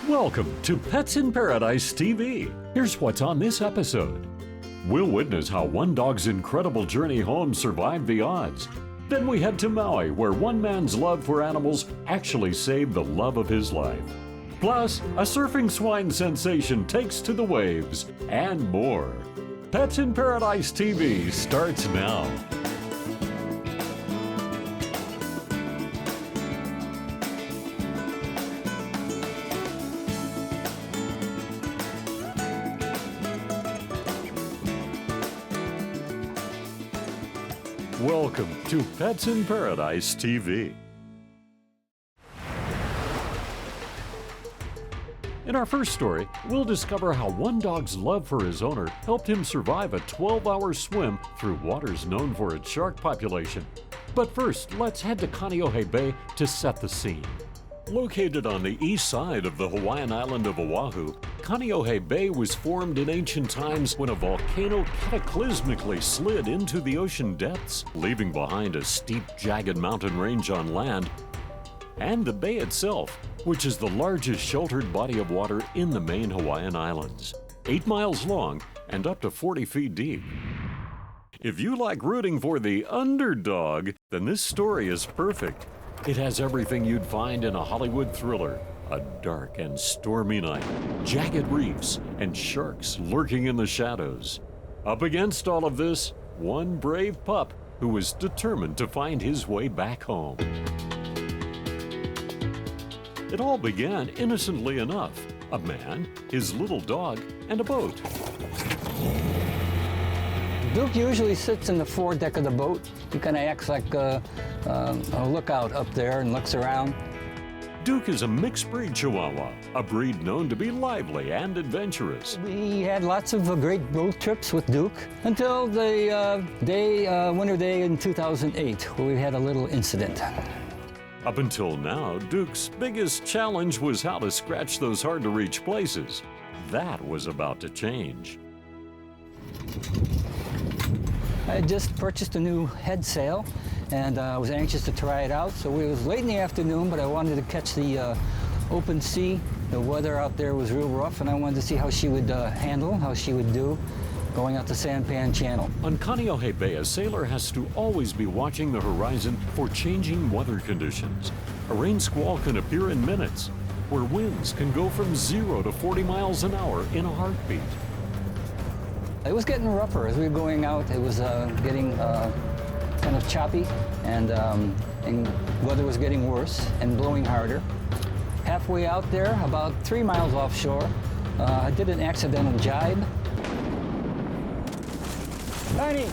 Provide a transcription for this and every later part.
Welcome to Pets in Paradise TV. Here's what's on this episode. We'll witness how one dog's incredible journey home survived the odds. Then we head to Maui, where one man's love for animals actually saved the love of his life. Plus, a surfing swine sensation takes to the waves, and more. Pets in Paradise TV starts now. Welcome to Pets in Paradise TV. In our first story, we'll discover how one dog's love for his owner helped him survive a 12-hour swim through waters known for its shark population. But first, let's head to Kaneohe Bay to set the scene. Located on the east side of the Hawaiian island of Oahu, Kaneohe Bay was formed in ancient times when a volcano cataclysmically slid into the ocean depths, leaving behind a steep, jagged mountain range on land, and the bay itself, which is the largest sheltered body of water in the main Hawaiian Islands, 8 miles long and up to 40 feet deep. If you like rooting for the underdog, then this story is perfect. It has everything you'd find in a Hollywood thriller: a dark and stormy night, jagged reefs, and sharks lurking in the shadows. Up against all of this, one brave pup who was determined to find his way back home. It all began innocently enough: a man, his little dog, and a boat. Duke usually sits in the foredeck of the boat. He kind of acts like a lookout up there and looks around. Duke is a mixed-breed Chihuahua, a breed known to be lively and adventurous. We had lots of great road trips with Duke until the winter day in 2008, where we had a little incident. Up until now, Duke's biggest challenge was how to scratch those hard-to-reach places. That was about to change. I had just purchased a new head sail, and I was anxious to try it out. So it was late in the afternoon, but I wanted to catch the open sea. The weather out there was real rough, and I wanted to see how she would handle, how she would do going out the Sampan Channel. On Kaneohe Bay, a sailor has to always be watching the horizon for changing weather conditions. A rain squall can appear in minutes, where winds can go from 0 to 40 miles an hour in a heartbeat. It was getting rougher as we were going out. It was getting kind of choppy, and weather was getting worse and blowing harder. Halfway out there, about 3 miles offshore, I did an accidental jibe. Tiny!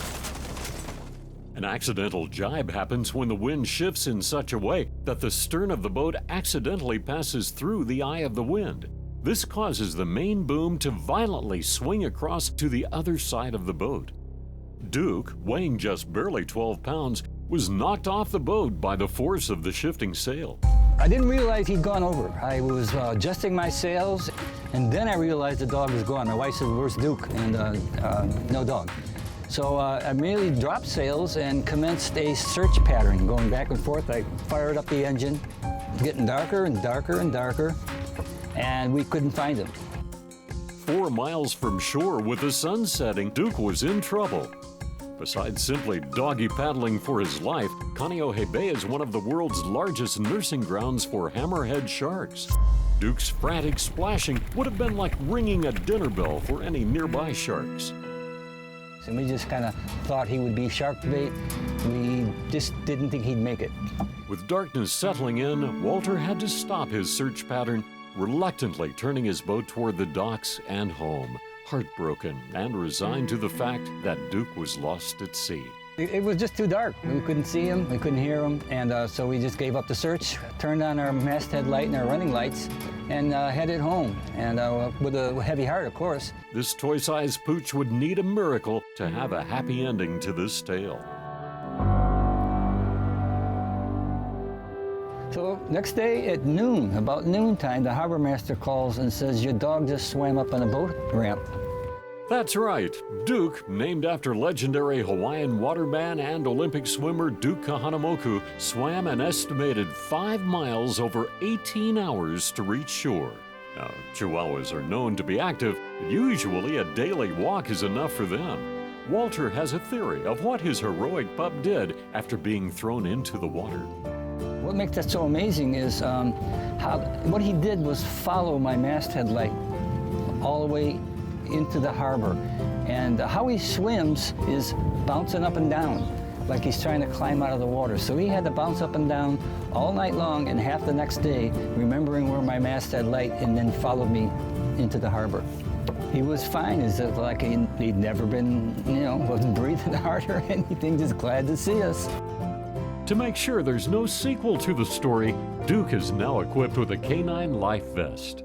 An accidental jibe happens when the wind shifts in such a way that the stern of the boat accidentally passes through the eye of the wind. This causes the main boom to violently swing across to the other side of the boat. Duke, weighing just barely 12 pounds, was knocked off the boat by the force of the shifting sail. I didn't realize he'd gone over. I was adjusting my sails, and then I realized the dog was gone. My wife said, "Where's Duke?" And no dog. So I immediately dropped sails and commenced a search pattern, going back and forth. I fired up the engine, getting darker and darker and darker, and we couldn't find him. 4 miles from shore with the sun setting, Duke was in trouble. Besides simply doggy paddling for his life, Kaneohe Bay is one of the world's largest nursing grounds for hammerhead sharks. Duke's frantic splashing would have been like ringing a dinner bell for any nearby sharks. And we just kind of thought he would be shark bait. We just didn't think he'd make it. With darkness settling in, Walter had to stop his search pattern, reluctantly turning his boat toward the docks and home, heartbroken and resigned to the fact that Duke was lost at sea. It was just too dark. We couldn't see him, we couldn't hear him, and so we just gave up the search, turned on our masthead light and our running lights, and headed home, and with a heavy heart, of course. This toy-sized pooch would need a miracle to have a happy ending to this tale. So next day at noon, about noontime, the harbor master calls and says, "Your dog just swam up on a boat ramp." That's right. Duke, named after legendary Hawaiian waterman and Olympic swimmer Duke Kahanamoku, swam an estimated 5 miles over 18 hours to reach shore. Now, Chihuahuas are known to be active, but usually a daily walk is enough for them. Walter has a theory of what his heroic pup did after being thrown into the water. What makes that so amazing is what he did was follow my masthead light all the way into the harbor. And how he swims is bouncing up and down, like he's trying to climb out of the water. So he had to bounce up and down all night long and half the next day, remembering where my masthead light, and then followed me into the harbor. He was fine. It's like he'd never been, wasn't breathing hard or anything, just glad to see us. To make sure there's no sequel to the story, Duke is now equipped with a canine life vest.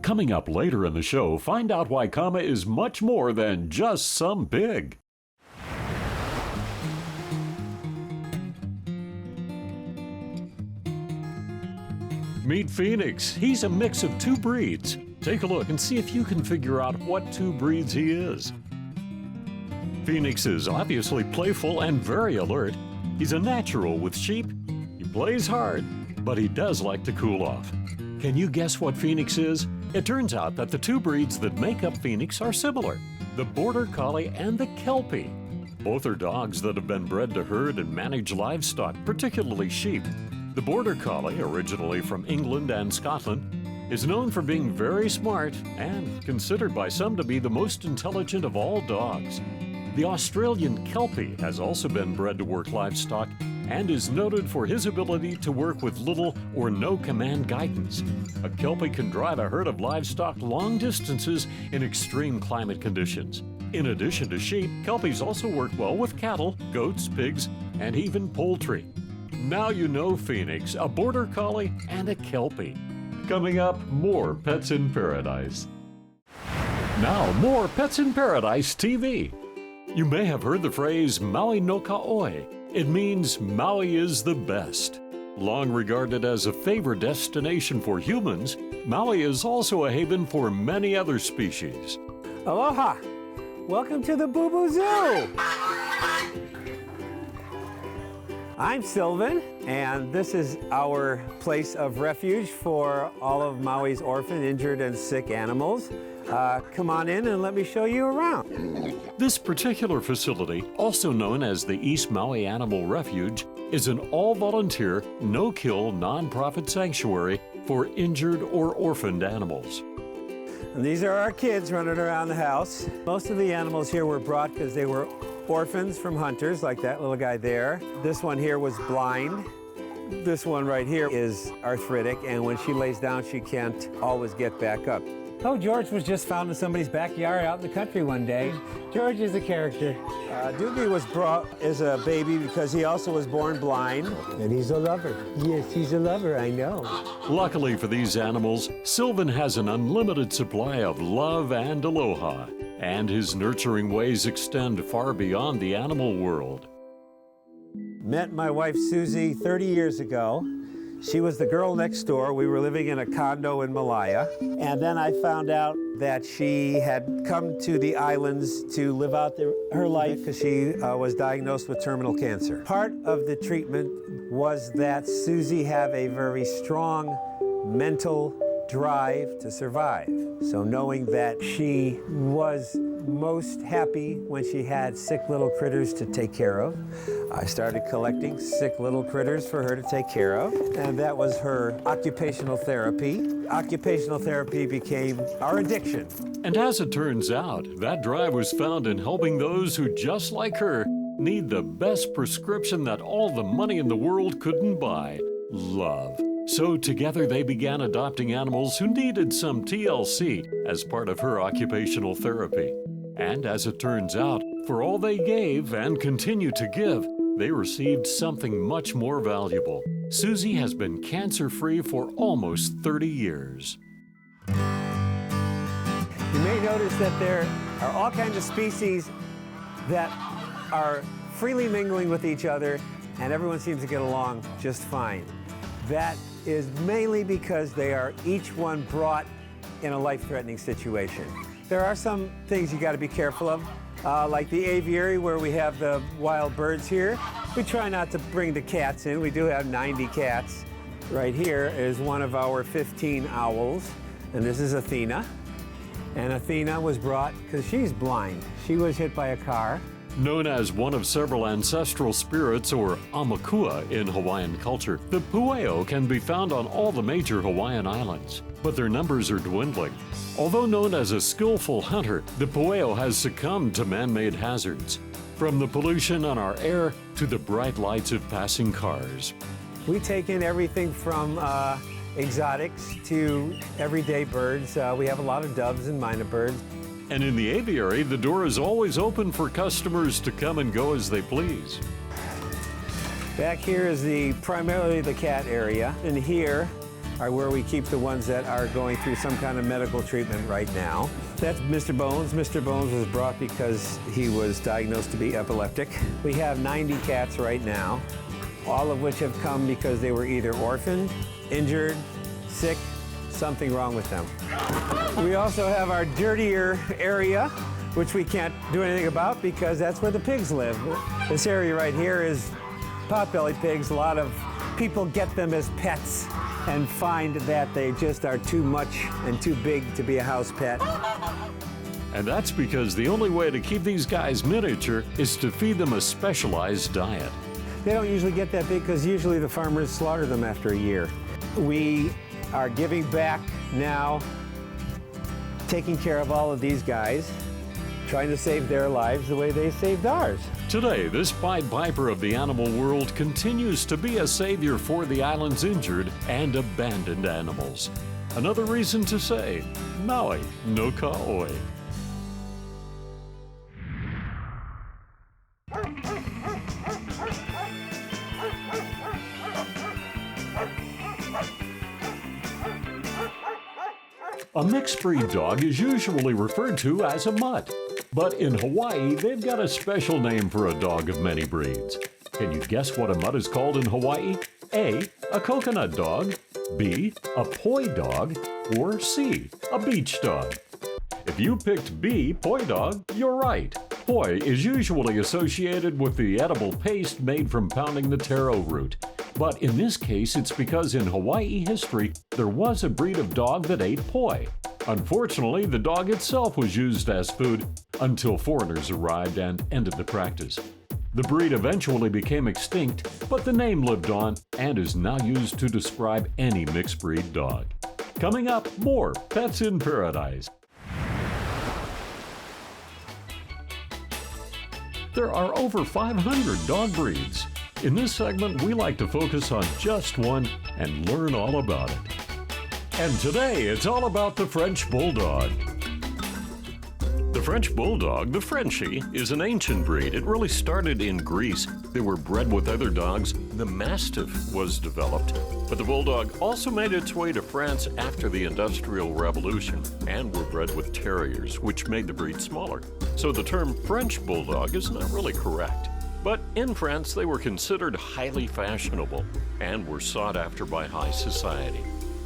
Coming up later in the show, find out why Kama is much more than just some pig. Meet Phoenix. He's a mix of two breeds. Take a look and see if you can figure out what two breeds he is. Phoenix is obviously playful and very alert. He's a natural with sheep. He plays hard, but he does like to cool off. Can you guess what Phoenix is? It turns out that the two breeds that make up Phoenix are similar: the Border Collie and the Kelpie. Both are dogs that have been bred to herd and manage livestock, particularly sheep. The Border Collie, originally from England and Scotland, is known for being very smart and considered by some to be the most intelligent of all dogs. The Australian Kelpie has also been bred to work livestock and is noted for his ability to work with little or no command guidance. A Kelpie can drive a herd of livestock long distances in extreme climate conditions. In addition to sheep, Kelpies also work well with cattle, goats, pigs, and even poultry. Now you know Phoenix, a Border Collie, and a Kelpie. Coming up, more Pets in Paradise. Now, more Pets in Paradise TV. You may have heard the phrase Maui no Ka'oi. It means Maui is the best. Long regarded as a favorite destination for humans, Maui is also a haven for many other species. Aloha! Welcome to the Boo Boo Zoo! I'm Sylvan, and this is our place of refuge for all of Maui's orphan, injured, and sick animals. Come on in and let me show you around. This particular facility, also known as the East Maui Animal Refuge, is an all-volunteer, no-kill, nonprofit sanctuary for injured or orphaned animals. And these are our kids running around the house. Most of the animals here were brought because they were orphans from hunters, like that little guy there. This one here was blind. This one right here is arthritic, and when she lays down, she can't always get back up. Oh, George was just found in somebody's backyard out in the country one day. George is a character. Doogie was brought as a baby because he also was born blind. And he's a lover. Yes, he's a lover, I know. Luckily for these animals, Sylvan has an unlimited supply of love and aloha, and his nurturing ways extend far beyond the animal world. Met my wife Susie 30 years ago. She was the girl next door. We were living in a condo in Malaya. And then I found out that she had come to the islands to live out her life because she was diagnosed with terminal cancer. Part of the treatment was that Susie had a very strong mental drive to survive. So knowing that she was most happy when she had sick little critters to take care of, I started collecting sick little critters for her to take care of, and that was her occupational therapy. Occupational therapy became our addiction. And as it turns out, that drive was found in helping those who, just like her, need the best prescription that all the money in the world couldn't buy: love. So together they began adopting animals who needed some TLC as part of her occupational therapy. And as it turns out, for all they gave and continue to give, they received something much more valuable. Susie has been cancer-free for almost 30 years. You may notice that there are all kinds of species that are freely mingling with each other, and everyone seems to get along just fine. That is mainly because they are each one brought in a life-threatening situation. There are some things you got to be careful of, like the aviary where we have the wild birds here. We try not to bring the cats in. We do have 90 cats. Right here is one of our 15 owls. and this is Athena. And Athena was brought because she's blind. She was hit by a car. Known as one of several ancestral spirits, or Aumakua in Hawaiian culture, the pueo can be found on all the major Hawaiian islands, but their numbers are dwindling. Although known as a skillful hunter, the pueo has succumbed to man-made hazards, from the pollution on our air to the bright lights of passing cars. We take in everything from exotics to everyday birds. We have a lot of doves and minor birds. And in the aviary, the door is always open for customers to come and go as they please. Back here is primarily the cat area, and here are where we keep the ones that are going through some kind of medical treatment right now. That's Mr. Bones. Mr. Bones was brought because he was diagnosed to be epileptic. We have 90 cats right now, all of which have come because they were either orphaned, injured, sick, something wrong with them. We also have our dirtier area, which we can't do anything about because that's where the pigs live. This area right here is potbelly pigs. A lot of people get them as pets and find that they just are too much and too big to be a house pet. And that's because the only way to keep these guys miniature is to feed them a specialized diet. They don't usually get that big because usually the farmers slaughter them after a year. We are giving back now, taking care of all of these guys, trying to save their lives the way they saved ours. Today, this Pied Piper of the animal world continues to be a savior for the island's injured and abandoned animals. Another reason to say, Maui no Kaoi. A mixed breed dog is usually referred to as a mutt, but in Hawaii, they've got a special name for a dog of many breeds. Can you guess what a mutt is called in Hawaii? A coconut dog, B, a poi dog, or C, a beach dog. If you picked B, poi dog, you're right. Poi is usually associated with the edible paste made from pounding the taro root. But in this case, it's because in Hawaii history, there was a breed of dog that ate poi. Unfortunately, the dog itself was used as food until foreigners arrived and ended the practice. The breed eventually became extinct, but the name lived on and is now used to describe any mixed breed dog. Coming up, more Pets in Paradise. There are over 500 dog breeds. In this segment, we like to focus on just one and learn all about it. And today, it's all about the French Bulldog. The French Bulldog, the Frenchie, is an ancient breed. It really started in Greece. They were bred with other dogs. The Mastiff was developed. But the Bulldog also made its way to France after the Industrial Revolution and were bred with terriers, which made the breed smaller. So the term French Bulldog is not really correct. But in France, they were considered highly fashionable and were sought after by high society.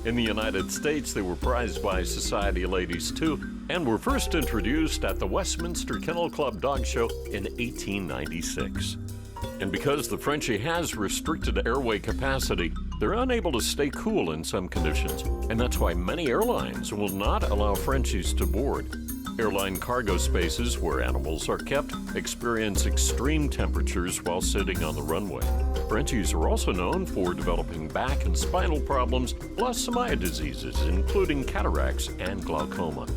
In the United States, they were prized by society ladies too, and were first introduced at the Westminster Kennel Club Dog Show in 1896. And because the Frenchie has restricted airway capacity, they're unable to stay cool in some conditions, and that's why many airlines will not allow Frenchies to board. Airline cargo spaces where animals are kept experience extreme temperatures while sitting on the runway. Frenchies are also known for developing back and spinal problems, plus some eye diseases, including cataracts and glaucoma.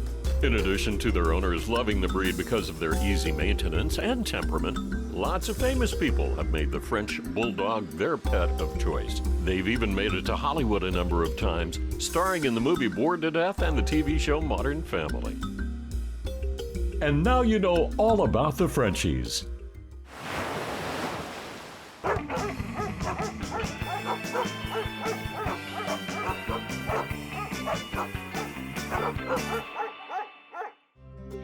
In addition to their owners loving the breed because of their easy maintenance and temperament, lots of famous people have made the French Bulldog their pet of choice. They've even made it to Hollywood a number of times, starring in the movie Bored to Death and the TV show Modern Family. And now you know all about the Frenchies.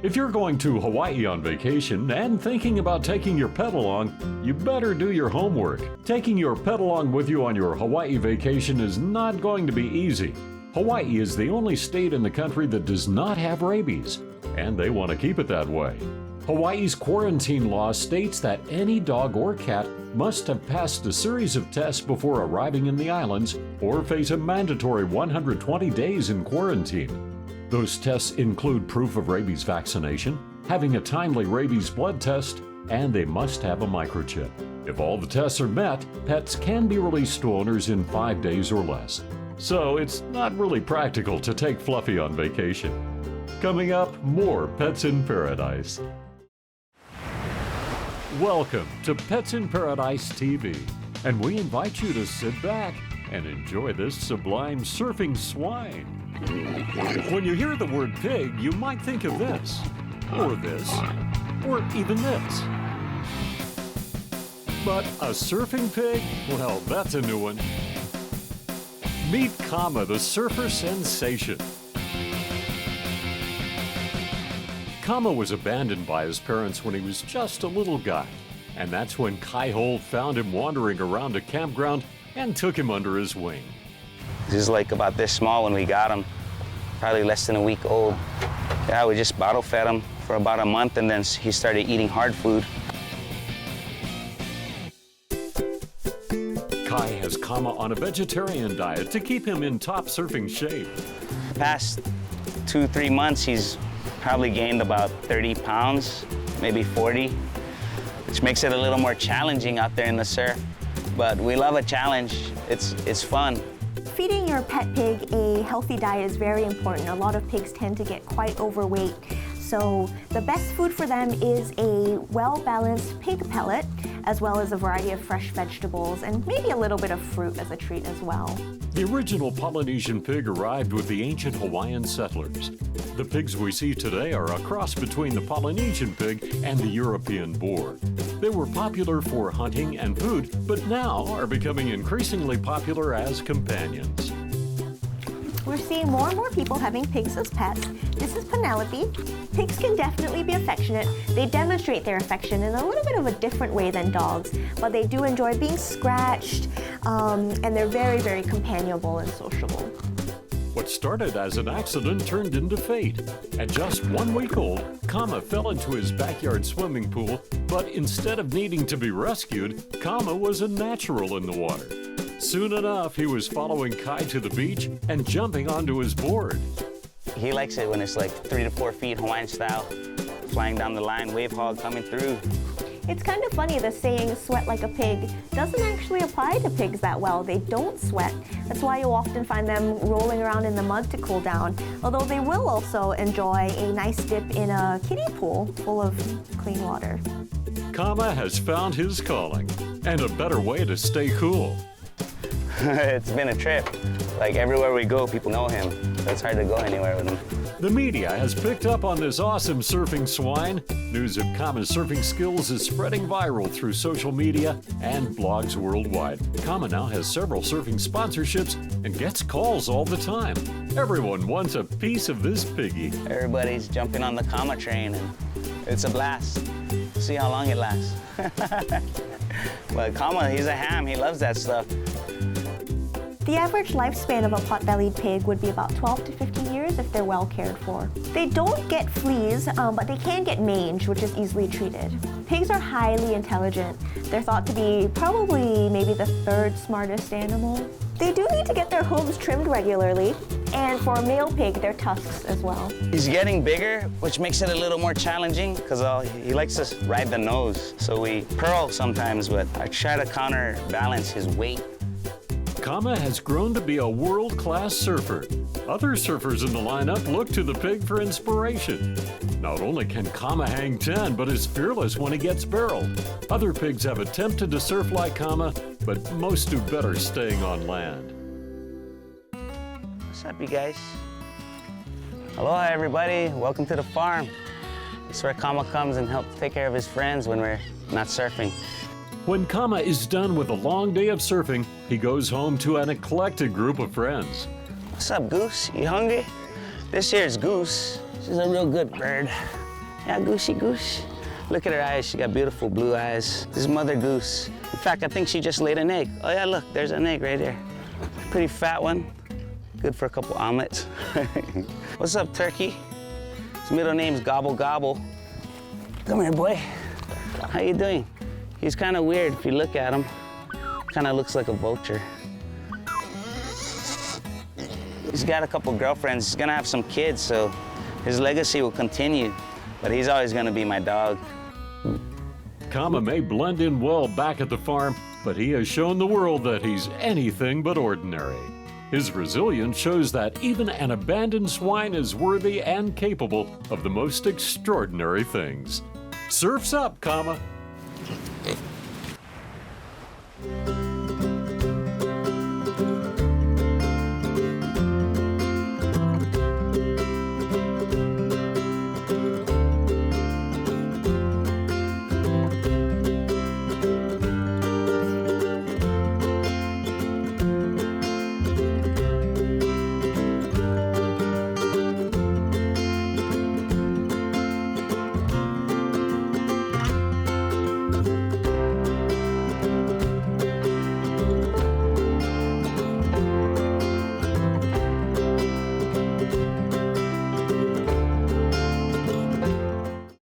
If you're going to Hawaii on vacation and thinking about taking your pet along, you better do your homework. Taking your pet along with you on your Hawaii vacation is not going to be easy. Hawaii is the only state in the country that does not have rabies, and they want to keep it that way. Hawaii's quarantine law states that any dog or cat must have passed a series of tests before arriving in the islands or face a mandatory 120 days in quarantine. Those tests include proof of rabies vaccination, having a timely rabies blood test, and they must have a microchip. If all the tests are met, pets can be released to owners in 5 days or less. So it's not really practical to take Fluffy on vacation. Coming up, more Pets in Paradise. Welcome to Pets in Paradise TV, and we invite you to sit back and enjoy this sublime surfing swine. When you hear the word pig, you might think of this, or even this. But a surfing pig? Well, that's a new one. Meet Kama, the surfer sensation. Kama was abandoned by his parents when he was just a little guy, and that's when Kai-Hol found him wandering around a campground and took him under his wing. He was like about this small when we got him, probably less than a week old. Yeah, we just bottle fed him for about a month, and then he started eating hard food. Kai has Kama on a vegetarian diet to keep him in top surfing shape. Past 2-3 months, he's probably gained about 30 pounds, maybe 40, which makes it a little more challenging out there in the surf. But we love a challenge. It's fun. Feeding your pet pig a healthy diet is very important. A lot of pigs tend to get quite overweight. So the best food for them is a well-balanced pig pellet, as well as a variety of fresh vegetables and maybe a little bit of fruit as a treat as well. The original Polynesian pig arrived with the ancient Hawaiian settlers. The pigs we see today are a cross between the Polynesian pig and the European boar. They were popular for hunting and food, but now are becoming increasingly popular as companions. We're seeing more and more people having pigs as pets. This is Penelope. Pigs can definitely be affectionate. They demonstrate their affection in a little bit of a different way than dogs, but they do enjoy being scratched, and they're very, very companionable and sociable. What started as an accident turned into fate. At just 1 week old, Kama fell into his backyard swimming pool, but instead of needing to be rescued, Kama was a natural in the water. Soon enough, he was following Kai to the beach and jumping onto his board. He likes it when it's like 3 to 4 feet Hawaiian style, flying down the line, wave hog coming through. It's kind of funny, the saying sweat like a pig doesn't actually apply to pigs that well. They don't sweat. That's why you'll often find them rolling around in the mud to cool down, although they will also enjoy a nice dip in a kiddie pool full of clean water. Kama has found his calling and a better way to stay cool. It's been a trip. Like everywhere we go, people know him. So it's hard to go anywhere with him. The media has picked up on this awesome surfing swine. News of Kama's surfing skills is spreading viral through social media and blogs worldwide. Kama now has several surfing sponsorships and gets calls all the time. Everyone wants a piece of this piggy. Everybody's jumping on the Kama train, and it's a blast. See how long it lasts. But Kama, he's a ham. He loves that stuff. The average lifespan of a pot-bellied pig would be about 12 to 15 years if they're well cared for. They don't get fleas, but they can get mange, which is easily treated. Pigs are highly intelligent. They're thought to be probably maybe the 3rd smartest animal. They do need to get their hooves trimmed regularly, and for a male pig, their tusks as well. He's getting bigger, which makes it a little more challenging because he likes to ride the nose. So we pearl sometimes, but I try to counterbalance his weight. Kama has grown to be a world-class surfer. Other surfers in the lineup look to the pig for inspiration. Not only can Kama hang 10, but is fearless when he gets barreled. Other pigs have attempted to surf like Kama, but most do better staying on land. What's up, you guys? Aloha, everybody. Welcome to the farm. This is where Kama comes and helps take care of his friends when we're not surfing. When Kama is done with a long day of surfing, he goes home to an eclectic group of friends. What's up, Goose? You hungry? This here is Goose. She's a real good bird. Yeah, Goosey Goose. Look at her eyes. She got beautiful blue eyes. This is Mother Goose. In fact, I think she just laid an egg. Oh yeah, look, there's an egg right there. Pretty fat one. Good for a couple omelets. What's up, Turkey? His middle name's Gobble Gobble. Come here, boy. How you doing? He's kind of weird if you look at him. Kind of looks like a vulture. He's He's got a couple girlfriends. He's gonna have some kids, so his legacy will continue. But he's always gonna be my dog. Kama may blend in well back at the farm, but he has shown the world that he's anything but ordinary. His resilience shows that even an abandoned swine is worthy and capable of the most extraordinary things. Surf's up, Kama!